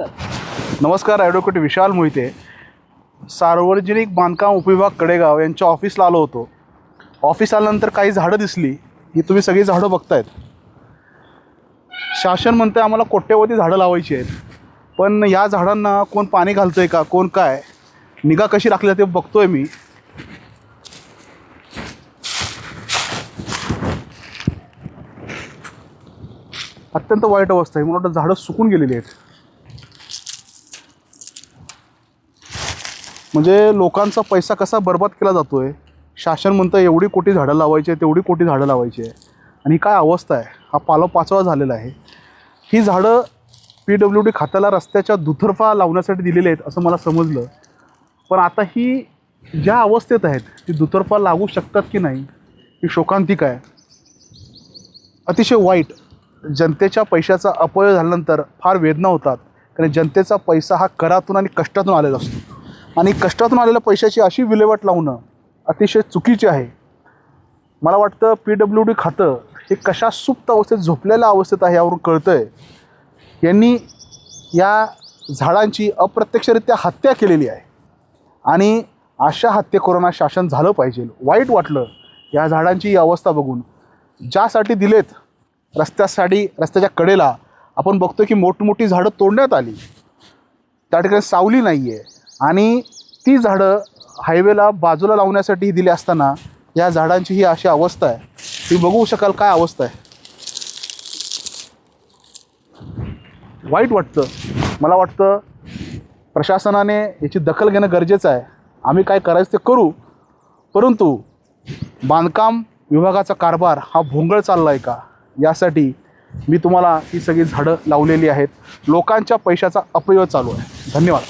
नमस्कार, ॲडव्होकेट विशाल मोहिते. सार्वजनिक बांधकाम उपविभाग कडेगाव यांच्या ऑफिसला आलो होतो. ऑफिस आल्यानंतर काही झाडं दिसली. ही तुम्ही सगळी झाडं बघतायत. शासन म्हणतं आम्हाला कोट्यवधी झाडं लावायची आहेत, पण या झाडांना कोण पाणी घालतंय का, कोण काय, निगा कशी राखली जाते बघतोय मी. अत्यंत वाईट अवस्था आहे. मला वाटतं झाडं सुकून गेलेली आहेत. म्हणजे लोकांचा पैसा कसा बर्बाद केला जातोय. शासन म्हणतं एवढी कोटी झाडं लावायची आहे, तेवढी कोटी झाडं लावायची आहे, आणि काय अवस्था आहे. हा पाचवा झालेला आहे. ही झाडं PWD खात्याला रस्त्याच्या दुतर्फा लावण्यासाठी दिलेली आहेत असं मला समजलं, पण आता ही ज्या अवस्थेत आहेत ती दुतर्फा लागू शकतात की नाही ही शोकांतिक आहे. अतिशय वाईट. जनतेच्या पैशाचा अपव्यय झाल्यानंतर फार वेदना होतात, कारण जनतेचा पैसा हा करातून आणि कष्टातून आलेला असतो, आणि कष्टातून आलेल्या पैशाची अशी विल्हेवाट लावणं अतिशय चुकीचे आहे. मला वाटतं PWD खातं हे कशा सुप्त अवस्थेत, झोपलेल्या अवस्थेत आहे यावरून कळतं आहे. यांनी या झाडांची अप्रत्यक्षरित्या हत्या केलेली आहे, आणि अशा हत्येखोरांना शासन झालं पाहिजे. वाईट वाटलं या झाडांची अवस्था बघून. ज्यासाठी दिलेत रस्त्याच्या कडेला आपण बघतो की मोठमोठी झाडं तोडण्यात आली, त्या ठिकाणी सावली नाही आहे, आणि ती झाडं हायवेला बाजूला लावण्यासाठी दिली असताना या झाडांची ही अशी अवस्था आहे. तुम्ही बघू शकाल काय अवस्था आहे. वाईट वाटतं. मला वाटतं प्रशासनाने याची दखल घेणं गरजेचं आहे. आम्ही काय करायचं ते करू, परंतु बांधकाम विभागाचा कारभार हा भोंगळ चालला आहे का, यासाठी मी तुम्हाला ही सगळी झाडं लावलेली आहेत. लोकांच्या पैशाचा अपव्यय चालू आहे. धन्यवाद.